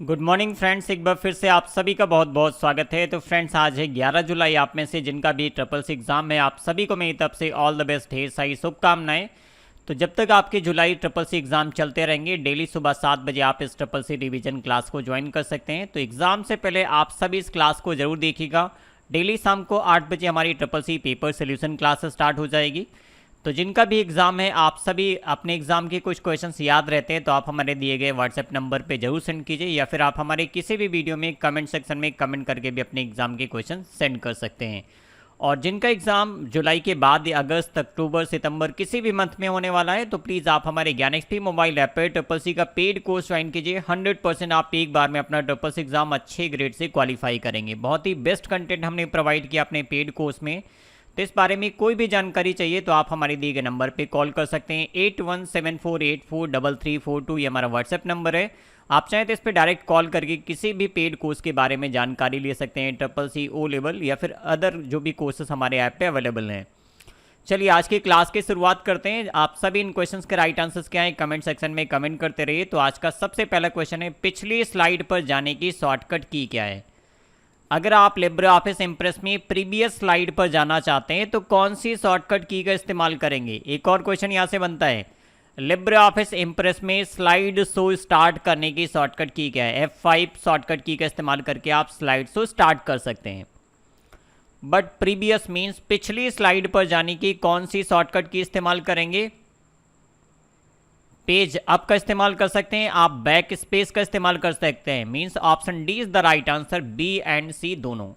Good morning friends, एक बार फिर से आप सभी का बहुत बहुत स्वागत है। तो फ्रेंड्स, आज है 11 जुलाई। आप में से जिनका भी ट्रिपल सी एग्ज़ाम है, आप सभी को मेरी तरफ से ऑल द बेस्ट, ढेर सारी शुभकामनाएं। तो जब तक आपके जुलाई ट्रिपल सी एग्ज़ाम चलते रहेंगे, डेली सुबह 7 बजे आप इस ट्रिपल सी रिवीजन क्लास को ज्वाइन कर सकते हैं। तो एग्ज़ाम से पहले आप सभी इस क्लास को ज़रूर देखिएगा। डेली शाम को 8 बजे हमारी triple C paper solution class start हो जाएगी। तो जिनका भी एग्ज़ाम है, आप सभी अपने एग्ज़ाम के कुछ क्वेश्चंस याद रहते हैं तो आप हमारे दिए गए व्हाट्सएप नंबर पे जरूर सेंड कीजिए, या फिर आप हमारे किसी भी वीडियो में कमेंट सेक्शन में कमेंट करके भी अपने एग्ज़ाम के क्वेश्चन सेंड कर सकते हैं। और जिनका एग्ज़ाम जुलाई के बाद या अगस्त, अक्टूबर, सितंबर किसी भी मंथ में होने वाला है, तो प्लीज़ आप हमारे ज्ञान एक्सपी मोबाइल ऐप पर ट्रिपल सी का पेड कोर्स ज्वाइन कीजिए। 100% आप एक बार में अपना ट्रिपल सी एग्ज़ाम अच्छे ग्रेड से क्वालिफाई करेंगे। बहुत ही बेस्ट कंटेंट हमने प्रोवाइड किया अपने पेड कोर्स में। तो इस बारे में कोई भी जानकारी चाहिए तो आप हमारे दिए गए नंबर पे कॉल कर सकते हैं। 8174843342 ये हमारा व्हाट्सएप नंबर है। आप चाहें तो इस पर डायरेक्ट कॉल करके किसी भी पेड कोर्स के बारे में जानकारी ले सकते हैं, ट्रिपल सी, ओ लेवल या फिर अदर जो भी कोर्सेस हमारे ऐप पे अवेलेबल हैं। चलिए आज की क्लास की शुरुआत करते हैं। आप सभी इन क्वेश्चंस के राइट आंसर्स क्या हैं कमेंट सेक्शन में कमेंट करते रहिए। तो आज का सबसे पहला क्वेश्चन है, पिछली स्लाइड पर जाने की शॉर्टकट की क्या है। अगर आप लिब्रे ऑफिस इंप्रेस में प्रीवियस स्लाइड पर जाना चाहते हैं तो कौन सी शॉर्टकट की का इस्तेमाल करेंगे। एक और क्वेश्चन यहाँ से बनता है, लिब्रे ऑफिस इंप्रेस में स्लाइड शो स्टार्ट करने की शॉर्टकट की क्या है। F5 शॉर्टकट की का इस्तेमाल करके आप स्लाइड शो स्टार्ट कर सकते हैं। बट प्रीवियस मीन्स पिछली स्लाइड पर जाने की कौन सी शॉर्टकट की इस्तेमाल करेंगे। पेज अप का इस्तेमाल कर सकते हैं, आप बैक स्पेस का इस्तेमाल कर सकते हैं। Means option D is the right answer, B and C दोनों।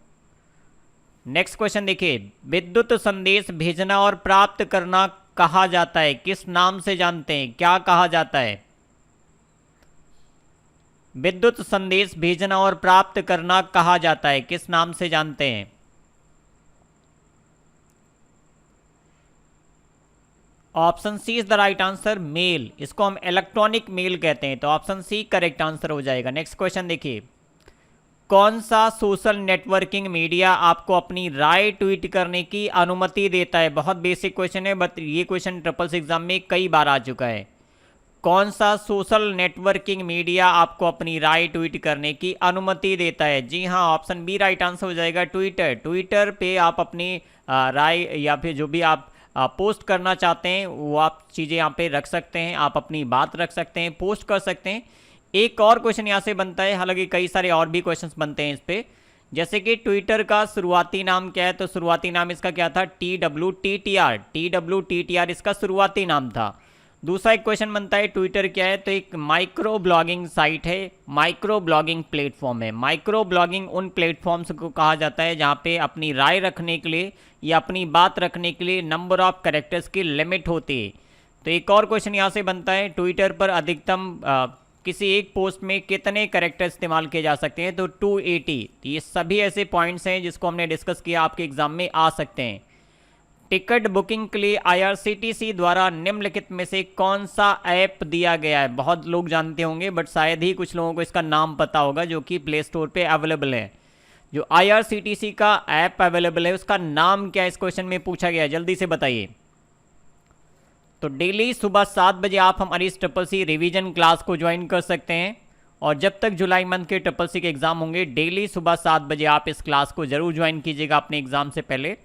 नेक्स्ट क्वेश्चन देखिए, विद्युत संदेश भेजना और प्राप्त करना कहा जाता है, किस नाम से जानते हैं, क्या कहा जाता है। विद्युत संदेश भेजना और प्राप्त करना कहा जाता है, किस नाम से जानते हैं। Option C is the right answer, mail. इसको हम इलेक्ट्रॉनिक मेल कहते हैं, तो ऑप्शन सी करेक्ट आंसर हो जाएगा। नेक्स्ट क्वेश्चन देखिए, कौन सा सोशल नेटवर्किंग मीडिया आपको अपनी राय ट्वीट करने की अनुमति देता है। बहुत बेसिक क्वेश्चन है, बट ये क्वेश्चन ट्रिपल सी एग्जाम में कई बार आ चुका है। कौन सा सोशल नेटवर्किंग मीडिया आपको अपनी राय ट्वीट करने की अनुमति देता है। जी हाँ, ऑप्शन बी राइट आंसर हो जाएगा, ट्विटर। ट्विटर पे आप अपनी राय या फिर जो भी आप पोस्ट करना चाहते हैं वो आप चीज़ें यहाँ पे रख सकते हैं, आप अपनी बात रख सकते हैं, पोस्ट कर सकते हैं। एक और क्वेश्चन यहाँ से बनता है, हालांकि कई सारे और भी क्वेश्चंस बनते हैं इस पे, जैसे कि ट्विटर का शुरुआती नाम क्या है। तो शुरुआती नाम इसका क्या था, TWTTR। TWTTR इसका शुरुआती नाम था। दूसरा एक क्वेश्चन बनता है, ट्विटर क्या है। तो एक माइक्रो ब्लॉगिंग साइट है, माइक्रो ब्लॉगिंग प्लेटफॉर्म है। माइक्रो ब्लॉगिंग उन प्लेटफॉर्म्स को कहा जाता है जहाँ पे अपनी राय रखने के लिए या अपनी बात रखने के लिए नंबर ऑफ कैरेक्टर्स की लिमिट होती है। तो एक और क्वेश्चन यहाँ से बनता है, ट्विटर पर अधिकतम किसी एक पोस्ट में कितने कैरेक्टर इस्तेमाल किए जा सकते हैं। तो 280। तो ये सभी ऐसे पॉइंट्स हैं जिसको हमने डिस्कस किया, आपके एग्जाम में आ सकते हैं। टिकट बुकिंग के लिए IRCTC द्वारा निम्नलिखित में से कौन सा ऐप दिया गया है। बहुत लोग जानते होंगे, बट शायद ही कुछ लोगों को इसका नाम पता होगा, जो कि प्ले स्टोर पे अवेलेबल है। जो IRCTC का ऐप अवेलेबल है उसका नाम क्या है, इस क्वेश्चन में पूछा गया है, जल्दी से बताइए। तो डेली सुबह 7 बजे आप हमारी इस ट्रिपल सी रिवीजन क्लास को ज्वाइन कर सकते हैं। और जब तक जुलाई मंथ के ट्रिपल सी के एग्जाम होंगे, डेली सुबह 7 बजे आप इस क्लास को जरूर ज्वाइन कीजिएगा अपने एग्जाम से पहले।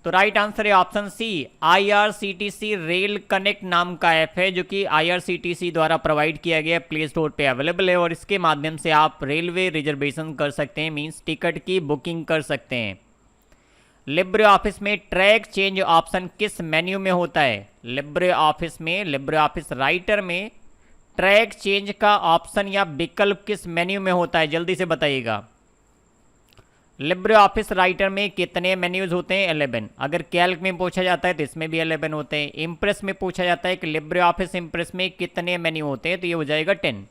तो राइट आंसर है option C, IRCTC rail connect नाम का ऐप है, जो कि IRCTC द्वारा प्रोवाइड किया गया प्ले स्टोर पे अवेलेबल है। और इसके माध्यम से आप रेलवे रिजर्वेशन कर सकते हैं, मींस टिकट की बुकिंग कर सकते हैं। लिब्रे ऑफिस में ट्रैक चेंज ऑप्शन किस मेन्यू में होता है। लिब्रे ऑफिस में, लिब्रे ऑफिस राइटर में ट्रैक चेंज का ऑप्शन या विकल्प किस मेन्यू में होता है, जल्दी से बताइएगा। लिब्रे ऑफिस राइटर में कितने मेन्यूज होते हैं, 11। अगर कैल्क में पूछा जाता है तो इसमें भी 11 होते हैं। इंप्रेस में पूछा जाता है कि लिब्रे ऑफिस इंप्रेस में कितने मेन्यू होते हैं, तो ये हो जाएगा 10।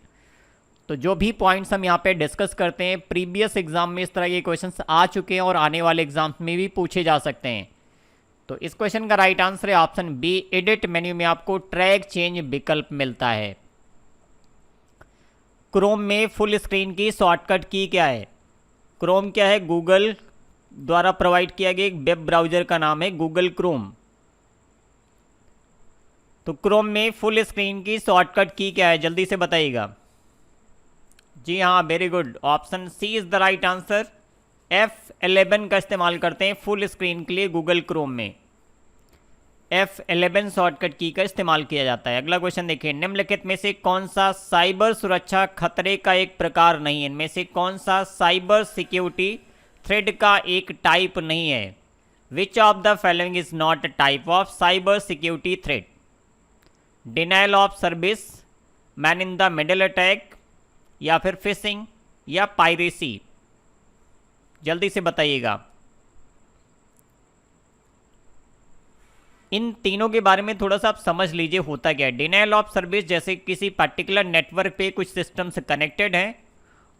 तो जो भी पॉइंट्स हम यहाँ पे डिस्कस करते हैं, प्रीवियस एग्जाम में इस तरह के क्वेश्चंस आ चुके हैं और आने वाले एग्जाम्स में भी पूछे जा सकते हैं। तो इस क्वेश्चन का राइट आंसर है ऑप्शन बी, एडिट मेन्यू में आपको ट्रैक चेंज विकल्प मिलता है। क्रोम में फुल स्क्रीन की शॉर्टकट की क्या है। क्रोम क्या है, गूगल द्वारा प्रोवाइड किया गया एक वेब ब्राउजर का नाम है गूगल क्रोम। तो क्रोम में फुल स्क्रीन की शॉर्टकट की क्या है, जल्दी से बताइएगा। जी हाँ, very good, option C is the right answer. F11 का इस्तेमाल करते हैं फुल स्क्रीन के लिए गूगल क्रोम में। F11 शॉर्टकट की का इस्तेमाल किया जाता है। अगला क्वेश्चन देखिए, निम्नलिखित में से कौन सा साइबर सुरक्षा खतरे का एक प्रकार नहीं है? इनमें से कौन सा साइबर सिक्योरिटी थ्रेड का एक टाइप नहीं है? Which of the following is not a type of cyber security thread? Denial of service, man in the middle attack, या फिर फिशिंग, या पायरेसी? जल्दी से बताइएगा। इन तीनों के बारे में थोड़ा सा आप समझ लीजिए होता क्या है। डिनाइल ऑफ सर्विस जैसे किसी पर्टिकुलर नेटवर्क पे कुछ सिस्टम से कनेक्टेड हैं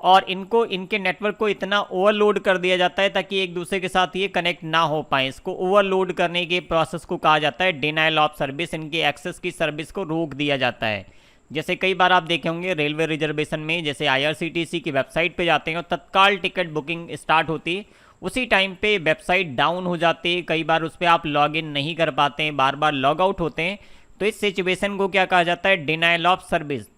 और इनको इनके नेटवर्क को इतना ओवरलोड कर दिया जाता है ताकि एक दूसरे के साथ ये कनेक्ट ना हो पाए। इसको ओवरलोड करने के प्रोसेस को कहा जाता है डिनाइल ऑफ सर्विस। इनकी एक्सेस की सर्विस को रोक दिया जाता है। जैसे कई बार आप देखे होंगे रेलवे रिजर्वेशन में, जैसे IRCTC की वेबसाइट पे जाते हैं और तत्काल टिकट बुकिंग स्टार्ट होती है, उसी टाइम पे वेबसाइट डाउन हो जाती है। कई बार उस पर आप लॉग इन नहीं कर पाते हैं, बार बार लॉग आउट होते हैं। तो इस सिचुएशन को क्या कहा जाता है? Denial of service.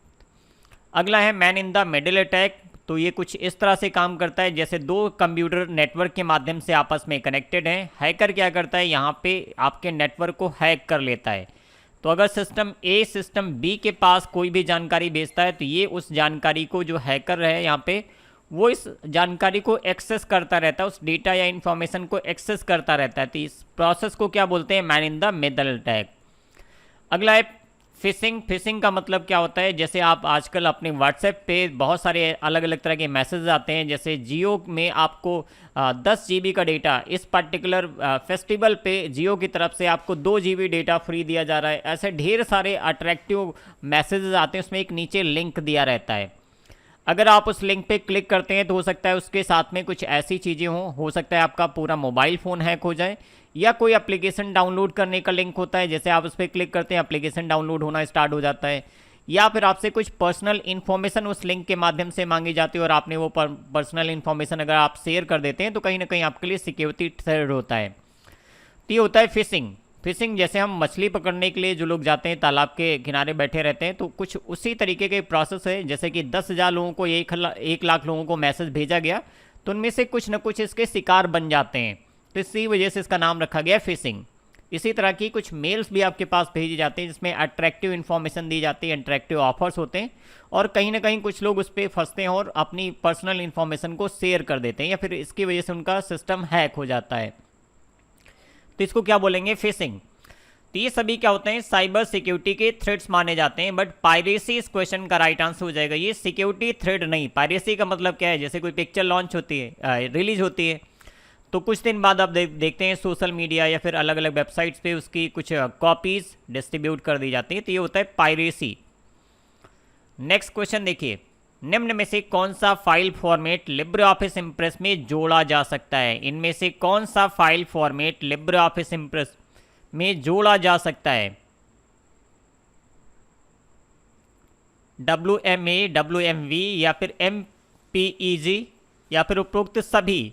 अगला है man in the middle attack. तो ये कुछ इस तरह से काम करता है जैसे दो कंप्यूटर नेटवर्क के माध्यम से आपस में कनेक्टेड हैं। हैकर क्या करता है? यहाँ पे आपके नेटवर्क को हैक कर लेता है। तो अगर सिस्टम ए सिस्टम बी के पास कोई भी जानकारी भेजता है तो ये उस जानकारी को, जो हैकर है यहाँ पे, वो इस जानकारी को एक्सेस करता रहता है, उस डेटा या इन्फॉर्मेशन को एक्सेस करता रहता है। तो इस प्रोसेस को क्या बोलते हैं? Man in the middle attack. अगला है फिशिंग। फिशिंग का मतलब क्या होता है? जैसे आप आजकल अपने व्हाट्सएप पे बहुत सारे अलग अलग तरह के मैसेज आते हैं। जैसे जियो में आपको 10 GB का डेटा इस पर्टिकुलर फेस्टिवल पे जियो की तरफ से आपको 2 GB डेटा फ्री दिया जा रहा है। ऐसे ढेर सारे अट्रैक्टिव मैसेजेस आते हैं, उसमें एक नीचे लिंक दिया रहता है। अगर आप उस लिंक पे क्लिक करते हैं तो हो सकता है उसके साथ में कुछ ऐसी चीज़ें हों, हो सकता है आपका पूरा मोबाइल फ़ोन हैक हो जाए, या कोई एप्लीकेशन डाउनलोड करने का लिंक होता है, जैसे आप उस पर क्लिक करते हैं एप्लीकेशन डाउनलोड होना स्टार्ट हो जाता है, या फिर आपसे कुछ पर्सनल इन्फॉर्मेशन उस लिंक के माध्यम से मांगी जाती है और आपने वो पर्सनल इन्फॉर्मेशन अगर आप शेयर कर देते हैं तो कहीं ना कहीं आपके लिए सिक्योरिटी थ्रेट होता है। तो ये होता है फिशिंग। फिशिंग जैसे हम मछली पकड़ने के लिए जो लोग जाते हैं तालाब के किनारे बैठे रहते हैं, तो कुछ उसी तरीके के प्रोसेस है। जैसे कि 10,000 लोगों को 1 लाख लोगों को मैसेज भेजा गया तो उनमें से कुछ न कुछ इसके शिकार बन जाते हैं, तो इसी वजह से इसका नाम रखा गया फिशिंग। इसी तरह की कुछ मेल्स भी आपके पास भेजे जाते हैं जिसमें अट्रैक्टिव इन्फॉर्मेशन दी जाती है, अट्रैक्टिव ऑफर्स होते हैं, और कहीं ना कहीं कुछ लोग उस पर फंसते हैं और अपनी पर्सनल इन्फॉर्मेशन को शेयर कर देते हैं, या फिर इसकी वजह से उनका सिस्टम हैक हो जाता है। तो इसको क्या बोलेंगे? फिशिंग। तो ये सभी क्या होते हैं? साइबर सिक्योरिटी के थ्रेड्स माने जाते हैं। बट पायरेसी इस क्वेश्चन का राइट आंसर हो जाएगा। ये सिक्योरिटी थ्रेड नहीं। पायरेसी का मतलब क्या है? जैसे कोई पिक्चर लॉन्च होती है, रिलीज होती है, तो कुछ दिन बाद आप देखते हैं सोशल मीडिया या फिर अलग अलग वेबसाइट्स पे उसकी कुछ कॉपीज डिस्ट्रीब्यूट कर दी जाती है, तो ये होता है पायरेसी। नेक्स्ट क्वेश्चन देखिए, निम्न में से कौन सा file format Libre office Impress में जोड़ा जा सकता है? इनमें से कौन सा file format Libre office Impress में जोड़ा जा सकता है? WMA, WMV, या फिर MPEG, या फिर उपरोक्त सभी?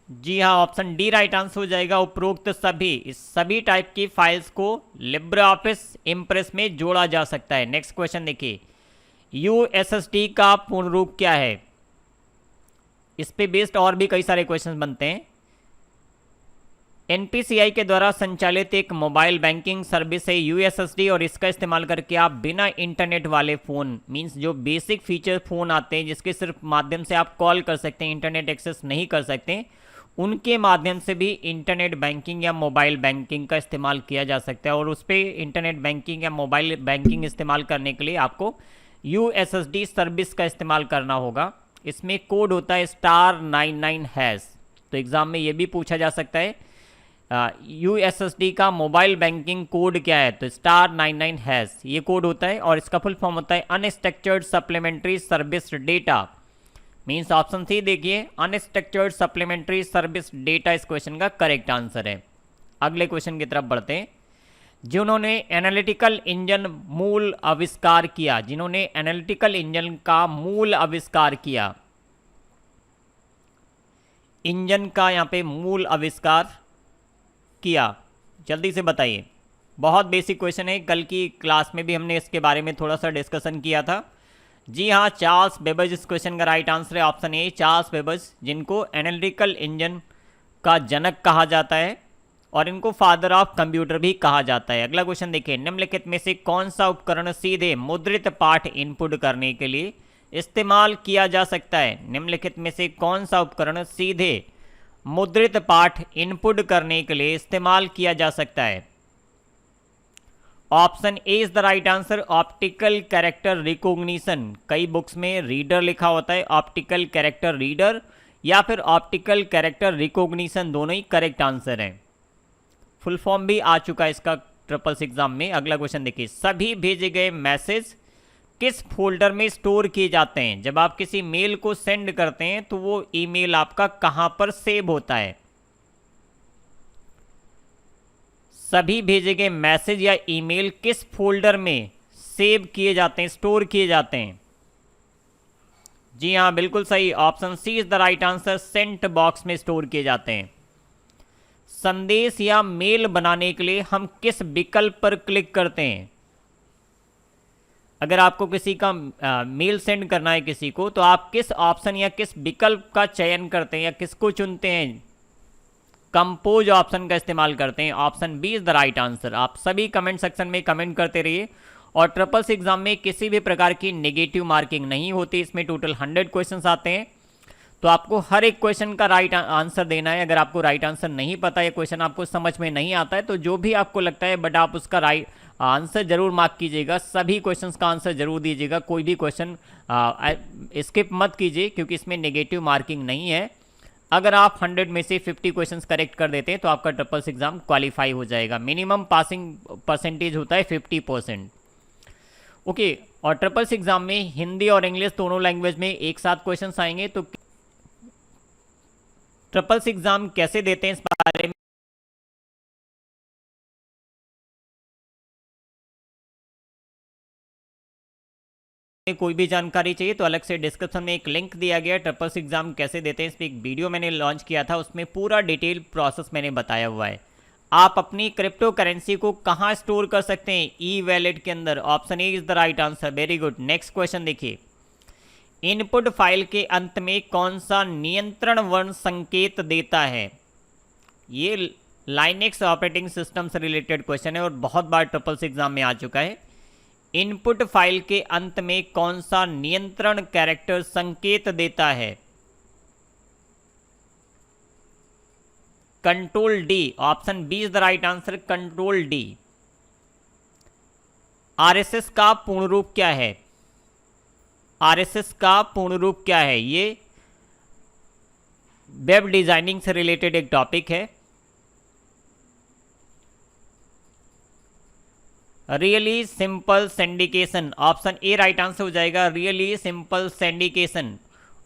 जी हाँ, ऑप्शन डी राइट आंसर हो जाएगा, उपरोक्त सभी। इस सभी टाइप की फाइल्स को लिब्रे ऑफिस इंप्रेस में जोड़ा जा सकता है। नेक्स्ट क्वेश्चन देखिए, USSD का पूर्ण रूप क्या है? इस पे बेस्ड और भी कई सारे क्वेश्चंस बनते हैं। NPCI के द्वारा संचालित एक मोबाइल बैंकिंग सर्विस है USSD, और इसका इस्तेमाल करके आप बिना इंटरनेट वाले फ़ोन, मींस जो बेसिक फीचर फ़ोन आते हैं जिसके सिर्फ माध्यम से आप कॉल कर सकते हैं, इंटरनेट एक्सेस नहीं कर सकते, उनके माध्यम से भी इंटरनेट बैंकिंग या मोबाइल बैंकिंग का इस्तेमाल किया जा सकता है। और उस पर इंटरनेट बैंकिंग या मोबाइल बैंकिंग इस्तेमाल करने के लिए आपको USSD सर्विस का इस्तेमाल करना होगा। इसमें कोड होता है *99#। तो एग्ज़ाम में ये भी पूछा जा सकता है USSD का मोबाइल बैंकिंग कोड क्या है? तो *99# ये कोड होता है, और इसका फुल फॉर्म होता है unstructured supplementary service data. Means option C देखिए, अनस्ट्रक्चर्ड सप्लीमेंट्री सर्विस डेटा इस क्वेश्चन का करेक्ट आंसर है। अगले क्वेश्चन की तरफ बढ़ते हैं। जिन्होंने एनालिटिकल इंजन मूल आविष्कार किया, जिन्होंने एनालिटिकल इंजन का मूल आविष्कार किया, इंजन का यहाँ पे मूल आविष्कार किया, जल्दी से बताइए। बहुत बेसिक क्वेश्चन है, कल की क्लास में भी हमने इसके बारे में थोड़ा सा डिस्कशन किया था। जी हाँ, चार्ल्स बेबेज इस क्वेश्चन का राइट आंसर है ऑप्शन ए, चार्ल्स बेबेज, जिनको एनालिटिकल इंजन का जनक कहा जाता है और इनको फादर ऑफ कंप्यूटर भी कहा जाता है। अगला क्वेश्चन देखिए, निम्नलिखित में से कौन सा उपकरण सीधे मुद्रित पाठ इनपुट करने के लिए इस्तेमाल किया जा सकता है? निम्नलिखित में से कौन सा उपकरण सीधे मुद्रित पाठ इनपुट करने के लिए इस्तेमाल किया जा सकता है? Option A is the right answer, optical character recognition. कई बुक्स में रीडर लिखा होता है, ऑप्टिकल कैरेक्टर रीडर या फिर ऑप्टिकल कैरेक्टर रिकॉग्निशन, दोनों ही करेक्ट आंसर हैं। फुल फॉर्म भी आ चुका है इसका ट्रिपल्स एग्जाम में। अगला क्वेश्चन देखिए, सभी भेजे गए मैसेज किस फोल्डर में स्टोर किए जाते हैं? जब आप किसी मेल को सेंड करते हैं तो वो ईमेल आपका कहां पर सेव होता है? सभी भेजे गए मैसेज या ईमेल किस फोल्डर में सेव किए जाते हैं, स्टोर किए जाते हैं? जी हाँ, बिल्कुल सही, option C is the right answer, sent box में स्टोर किए जाते हैं। संदेश या मेल बनाने के लिए हम किस विकल्प पर क्लिक करते हैं? अगर आपको किसी का मेल सेंड करना है किसी को, तो आप किस ऑप्शन या किस विकल्प का चयन करते हैं या किसको चुनते हैं? कंपोज ऑप्शन का इस्तेमाल करते हैं। Option B is the right answer. आप सभी कमेंट सेक्शन में कमेंट करते रहिए। और ट्रिपल्स एग्जाम में किसी भी प्रकार की नेगेटिव मार्किंग नहीं होती, इसमें टोटल 100 क्वेश्चंस आते हैं, तो आपको हर एक क्वेश्चन का राइट आंसर देना है। अगर आपको राइट आंसर नहीं पता, ये क्वेश्चन आपको समझ में नहीं आता है, तो जो भी आपको लगता है बट आप उसका राइट आंसर जरूर मार्क कीजिएगा, सभी क्वेश्चंस का आंसर जरूर दीजिएगा, कोई भी क्वेश्चन स्किप मत कीजिए क्योंकि इसमें नेगेटिव मार्किंग नहीं है। अगर आप 100 में से 50 क्वेश्चंस करेक्ट कर देते हैं तो आपका ट्रिपल्स एग्जाम क्वालिफाई हो जाएगा। मिनिमम पासिंग परसेंटेज होता है 50%। ओके, और ट्रिपल्स एग्जाम में हिंदी और इंग्लिश दोनों लैंग्वेज में एक साथ क्वेश्चंस आएंगे। तो ट्रिपल्स एग्जाम कैसे देते हैं इस बारे में कोई भी जानकारी चाहिए तो अलग से डिस्क्रिप्शन में एक लिंक दिया गया है, ट्रिपल्स एग्जाम कैसे देते हैं, इस पर एक वीडियो मैंने लॉन्च किया था, उसमें पूरा डिटेल प्रोसेस मैंने बताया हुआ है। आप अपनी क्रिप्टो करेंसी को कहां स्टोर कर सकते हैं? ई वैलेट के अंदर। Option A is the right answer, very good. Next question देखिए, इनपुट फाइल के अंत में कौन सा नियंत्रण वर्ण संकेत देता है? ये लाइनेक्स ऑपरेटिंग सिस्टम से रिलेटेड क्वेश्चन है और बहुत बार ट्रिपल्स एग्जाम में आ चुका है। इनपुट फाइल के अंत में कौन सा नियंत्रण कैरेक्टर संकेत देता है? Control D. Option B is the right answer, control D. RSS का पूर्ण रूप क्या है? आरएसएस का पूर्ण रूप क्या है? ये वेब डिजाइनिंग से रिलेटेड एक टॉपिक है। Really simple syndication. Option A right answer हो जाएगा, रियली सिंपल सिंडिकेशन।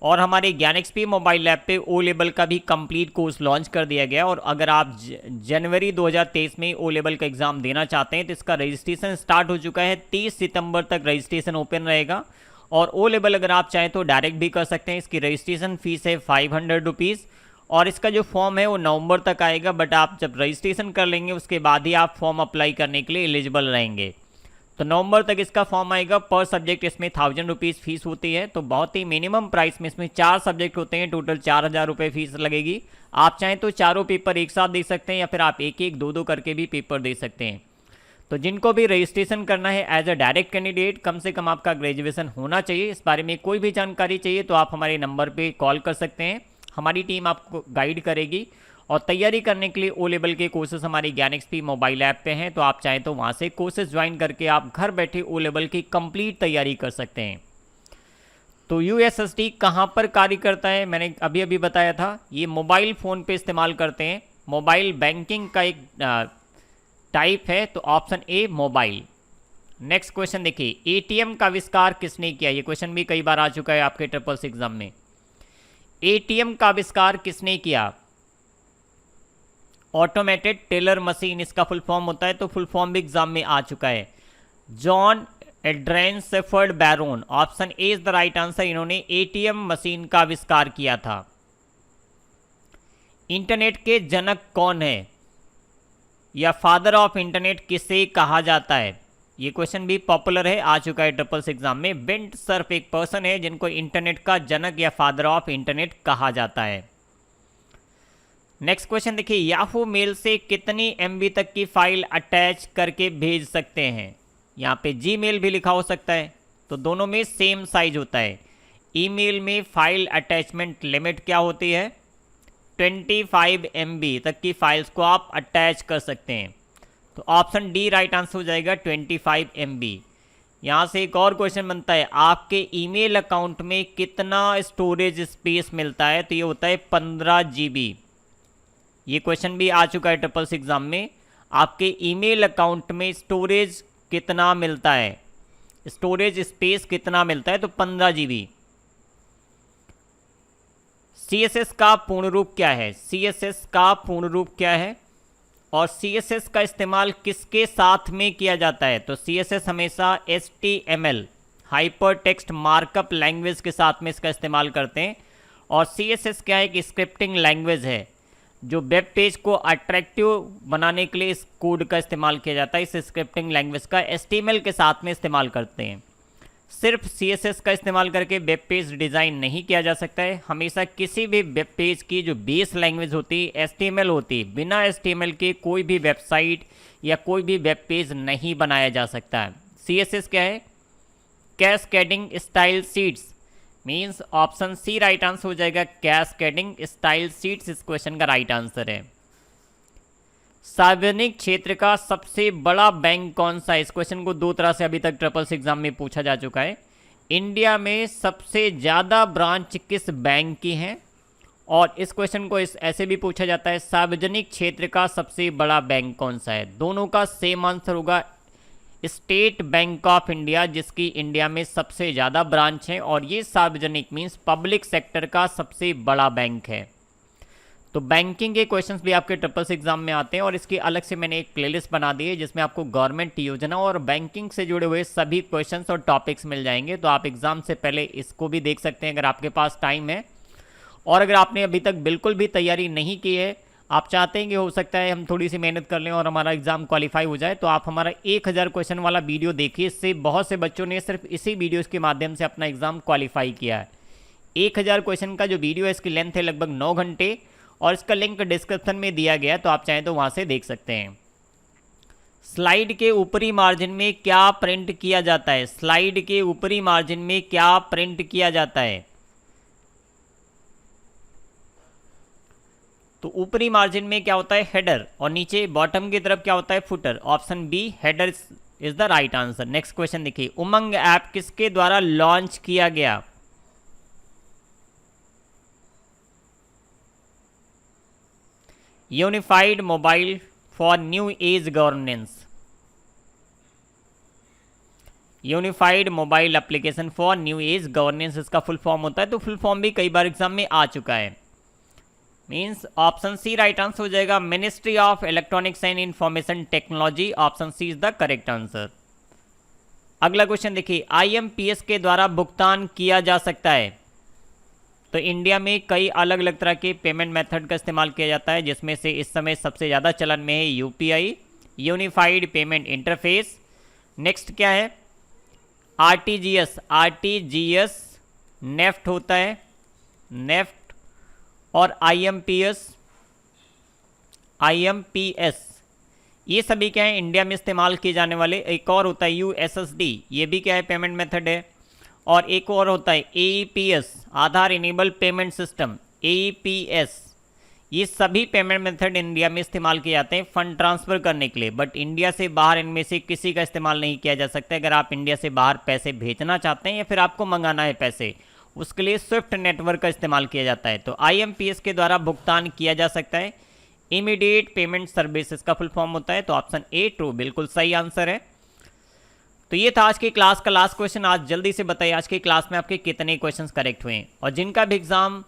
और हमारे ज्ञानएक्सपी मोबाइल ऐप पे ओ लेवल का भी कंप्लीट कोर्स लॉन्च कर दिया गया। और अगर आप जनवरी 2023 में ओ लेवल का एग्जाम देना चाहते हैं तो इसका रजिस्ट्रेशन स्टार्ट हो चुका है। 30 सितंबर तक रजिस्ट्रेशन ओपन रहेगा। और ओ लेवल अगर आप चाहें तो डायरेक्ट भी कर सकते हैं। इसकी रजिस्ट्रेशन फीस है 500 रुपीज़ और इसका जो फॉर्म है वो नवंबर तक आएगा। बट आप जब रजिस्ट्रेशन कर लेंगे उसके बाद ही आप फॉर्म अप्लाई करने के लिए एलिजिबल रहेंगे। तो नवंबर तक इसका फॉर्म आएगा। पर सब्जेक्ट इसमें 1000 रुपीज़ फीस होती है। तो बहुत ही मिनिमम प्राइस में इसमें 4 सब्जेक्ट होते हैं, टोटल 4000 रुपये फीस लगेगी। आप चाहें तो चारों पेपर एक साथ दे सकते हैं या फिर आप एक एक दो करके भी पेपर दे सकते हैं। तो जिनको भी रजिस्ट्रेशन करना है एज अ डायरेक्ट कैंडिडेट, कम से कम आपका ग्रेजुएशन होना चाहिए। इस बारे में कोई भी जानकारी चाहिए तो आप हमारे नंबर पे कॉल कर सकते हैं, हमारी टीम आपको गाइड करेगी। और तैयारी करने के लिए ओ लेवल के कोर्सेज हमारी ज्ञानएक्सपी मोबाइल ऐप पे हैं, तो आप चाहें तो वहाँ से कोर्सेज ज्वाइन करके आप घर बैठे ओ लेवल की कंप्लीट तैयारी कर सकते हैं। तो यूएसएसडी कहाँ पर कार्य करता है? मैंने अभी अभी बताया था, ये मोबाइल फ़ोन पे इस्तेमाल करते हैं। मोबाइल बैंकिंग का एक टाइप है, तो option A mobile. Next question देखिए, एटीएम का आविष्कार किसने किया? ये क्वेश्चन भी कई बार आ चुका है आपके ट्रिपल्स एग्जाम में। एटीएम का आविष्कार किसने किया? ऑटोमेटेड टेलर मशीन इसका फुल फॉर्म होता है। तो फुल फॉर्म भी एग्जाम में आ चुका है, John Adrienne shepherd Baron. Option A is the right answer, इन्होंने एटीएम मशीन का आविष्कार किया था। इंटरनेट के जनक कौन है या फादर ऑफ इंटरनेट किसे कहा जाता है? ये क्वेश्चन भी पॉपुलर है, आ चुका है ट्रिपल सी एग्जाम में। विंड सर्फ एक पर्सन है जिनको इंटरनेट का जनक या फादर ऑफ इंटरनेट कहा जाता है। नेक्स्ट क्वेश्चन देखिए, याहू मेल से कितनी एमबी तक की फाइल अटैच करके भेज सकते हैं? यहाँ पे जी मेल भी लिखा हो सकता है, तो दोनों में सेम साइज होता है। ईमेल में फाइल अटैचमेंट लिमिट क्या होती है? 25 MB तक की फाइल्स को आप अटैच कर सकते हैं। तो ऑप्शन डी राइट आंसर हो जाएगा 25 MB। यहाँ से एक और क्वेश्चन बनता है, आपके ईमेल अकाउंट में कितना स्टोरेज स्पेस मिलता है? तो ये होता है 15 GB। ये क्वेश्चन भी आ चुका है ट्रिपल सी एग्जाम में। आपके ईमेल अकाउंट में स्टोरेज कितना मिलता है, स्टोरेज स्पेस कितना मिलता है? तो 15 GB। CSS का पूर्ण रूप क्या है? CSS का पूर्ण रूप क्या है और CSS का इस्तेमाल किसके साथ में किया जाता है? तो CSS हमेशा HTML hyper text markup language के साथ में इसका इस्तेमाल करते हैं। और CSS क्या है? एक स्क्रिप्टिंग लैंग्वेज है जो वेब पेज को अट्रैक्टिव बनाने के लिए इस कोड का इस्तेमाल किया जाता है। इस स्क्रिप्टिंग लैंग्वेज का HTML के साथ में इस्तेमाल करते हैं। सिर्फ CSS का इस्तेमाल करके वेब पेज डिज़ाइन नहीं किया जा सकता है। हमेशा किसी भी वेब पेज की जो बेस लैंग्वेज होती है HTML होती है। बिना HTML के कोई भी वेबसाइट या कोई भी वेब पेज नहीं बनाया जा सकता है। CSS क्या है? Cascading style sheets, means option C right answer हो जाएगा। कैस्केडिंग स्टाइल शीट्स इस क्वेश्चन का राइट आंसर है। सार्वजनिक क्षेत्र का सबसे बड़ा बैंक कौन सा है? इस क्वेश्चन को दो तरह से अभी तक ट्रिपल सी एग्जाम में पूछा जा चुका है। इंडिया में सबसे ज़्यादा ब्रांच किस बैंक की हैं? और इस क्वेश्चन को ऐसे भी पूछा जाता है, सार्वजनिक क्षेत्र का सबसे बड़ा बैंक कौन सा है? दोनों का सेम आंसर होगा स्टेट बैंक ऑफ इंडिया, जिसकी इंडिया में सबसे ज़्यादा ब्रांच है और ये सार्वजनिक मीन्स पब्लिक सेक्टर का सबसे बड़ा बैंक है। तो बैंकिंग के क्वेश्चंस भी आपके ट्रिपल सी एग्जाम में आते हैं और इसकी अलग से मैंने एक प्लेलिस्ट बना दी है जिसमें आपको गवर्नमेंट योजना और बैंकिंग से जुड़े हुए सभी क्वेश्चंस और टॉपिक्स मिल जाएंगे। तो आप एग्जाम से पहले इसको भी देख सकते हैं अगर आपके पास टाइम है। और अगर आपने अभी तक बिल्कुल भी तैयारी नहीं की है, आप चाहते हैं कि हो सकता है हम थोड़ी सी मेहनत कर लें और हमारा एग्जाम क्वालिफाई हो जाए, तो आप हमारा 1000 क्वेश्चन वाला वीडियो देखिए। इससे बहुत से बच्चों ने सिर्फ इसी वीडियोज़ के माध्यम से अपना एग्जाम क्वालिफाई किया है। 1000 क्वेश्चन का जो वीडियो है इसकी लेंथ है लगभग 9 घंटे और इसका लिंक डिस्क्रिप्शन में दिया गया है, तो आप चाहें तो वहाँ से देख सकते हैं। स्लाइड के ऊपरी मार्जिन में क्या प्रिंट किया जाता है? स्लाइड के ऊपरी मार्जिन में क्या प्रिंट किया जाता है? तो ऊपरी मार्जिन में क्या होता है? हेडर, और नीचे बॉटम की तरफ क्या होता है? Footer. Option B header is the right answer. Next question देखिए, उमंग ऐप किसके द्वारा लॉन्च किया गया? Unified mobile for new age governance, unified mobile application for new age governance इसका फुल फॉर्म होता है। तो फुल फॉर्म भी कई बार एग्जाम में आ चुका है। Means option C right answer हो जाएगा, ministry of electronics and information technology. Option C is the correct answer. अगला क्वेश्चन देखिए, IMPS के द्वारा भुगतान किया जा सकता है? तो इंडिया में कई अलग अलग तरह के पेमेंट मेथड का इस्तेमाल किया जाता है, जिसमें से इस समय सबसे ज़्यादा चलन में है UPI, unified payment interface. Next क्या है? RTGS नेफ्ट होता है, नेफ्ट। और IMPS ये सभी क्या है? इंडिया में इस्तेमाल किए जाने वाले। एक और होता है USSD, ये भी क्या है? पेमेंट मेथड है। और एक और होता है AEPS, आधार इनेबल पेमेंट सिस्टम, AEPS। ये सभी पेमेंट मेथड इंडिया में इस्तेमाल किए जाते हैं फंड ट्रांसफ़र करने के लिए, बट इंडिया से बाहर इनमें से किसी का इस्तेमाल नहीं किया जा सकता। अगर आप इंडिया से बाहर पैसे भेजना चाहते हैं या फिर आपको मंगाना है पैसे, उसके लिए स्विफ्ट नेटवर्क का इस्तेमाल किया जाता है। तो IMPS के द्वारा भुगतान किया जा सकता है। इमीडिएट पेमेंट सर्विसेज का फुल फॉर्म होता है। तो ऑप्शन ए ट्रू बिल्कुल सही आंसर है। तो ये था आज की क्लास का लास्ट क्वेश्चन। आज जल्दी से बताइए आज की क्लास में आपके कितने क्वेश्चंस करेक्ट हुए हैं, और जिनका भी एग्जाम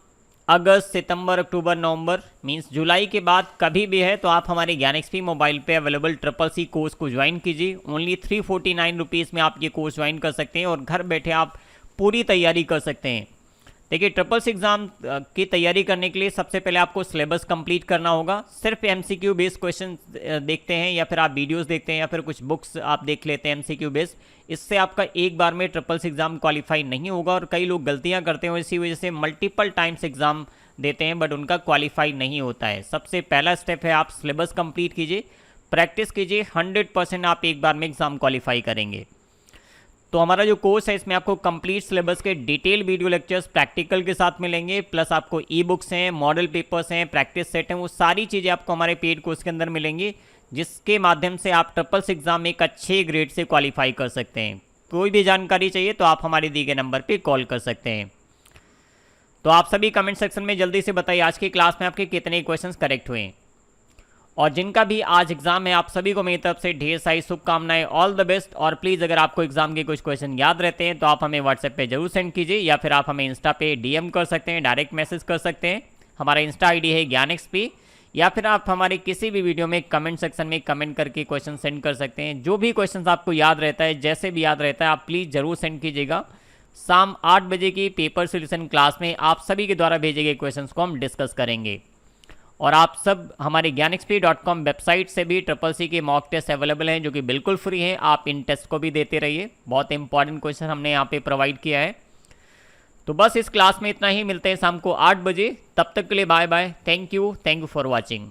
अगस्त, सितंबर, अक्टूबर, नवंबर मींस जुलाई के बाद कभी भी है, तो आप हमारे ज्ञान एक्सपी मोबाइल पे अवेलेबल ट्रिपल सी कोर्स को ज्वाइन कीजिए। ओनली 349 रुपीज़ में आप ये कोर्स ज्वाइन कर सकते हैं और घर बैठे आप पूरी तैयारी कर सकते हैं। देखिए ट्रिपल सी एग्ज़ाम की तैयारी करने के लिए सबसे पहले आपको सिलेबस कंप्लीट करना होगा। सिर्फ एमसीक्यू बेस्ड क्वेश्चन देखते हैं या फिर आप वीडियोस देखते हैं या फिर कुछ बुक्स आप देख लेते हैं एमसीक्यू बेस्ड, इससे आपका एक बार में ट्रिपल सी एग्ज़ाम क्वालिफाई नहीं होगा। और कई लोग गलतियां करते हैं, इसी वजह से मल्टीपल टाइम्स एग्ज़ाम देते हैं बट उनका क्वालिफाई नहीं होता है। सबसे पहला स्टेप है आप सिलेबस कंप्लीट कीजिए, प्रैक्टिस कीजिए, 100% आप एक बार में एग्ज़ाम क्वालिफाई करेंगे। तो हमारा जो कोर्स है इसमें आपको कंप्लीट सिलेबस के डिटेल वीडियो लेक्चर्स प्रैक्टिकल के साथ मिलेंगे, प्लस आपको ई बुक्स हैं, मॉडल पेपर्स हैं, प्रैक्टिस सेट हैं, वो सारी चीज़ें आपको हमारे पेड कोर्स के अंदर मिलेंगी, जिसके माध्यम से आप ट्रिपल सी एग्ज़ाम में एक अच्छे ग्रेड से क्वालिफाई कर सकते हैं। कोई भी जानकारी चाहिए तो आप हमारे दिए गए नंबर पर कॉल कर सकते हैं। तो आप सभी कमेंट सेक्शन में जल्दी से बताइए आज की क्लास में आपके कितने क्वेश्चन करेक्ट हुए, और जिनका भी आज एग्जाम है आप सभी को मेरी तरफ से ढेर सारी शुभकामनाएं, ऑल द बेस्ट। और प्लीज़ अगर आपको एग्जाम के कुछ क्वेश्चन याद रहते हैं तो आप हमें व्हाट्सएप पे जरूर सेंड कीजिए, या फिर आप हमें इंस्टा पे डीएम कर सकते हैं, डायरेक्ट मैसेज कर सकते हैं। हमारा इंस्टा आईडी है ज्ञानXP, या फिर आप हमारे किसी भी वीडियो में कमेंट सेक्शन में कमेंट करके क्वेश्चन सेंड कर सकते हैं। जो भी क्वेश्चन आपको याद रहता है, जैसे भी याद रहता है, आप प्लीज़ ज़रूर सेंड कीजिएगा। शाम 8 बजे की पेपर सोल्यूशन क्लास में आप सभी के द्वारा भेजे गए क्वेश्चंस को हम डिस्कस करेंगे। और आप सब हमारे ज्ञानXP.com वेबसाइट से भी ट्रिपल सी के मॉक टेस्ट अवेलेबल हैं, जो कि बिल्कुल फ्री हैं। आप इन टेस्ट को भी देते रहिए, बहुत इंपॉर्टेंट क्वेश्चन हमने यहाँ पे प्रोवाइड किया है। तो बस इस क्लास में इतना ही, मिलते हैं शाम को 8 बजे। तब तक के लिए bye bye, thank you for watching.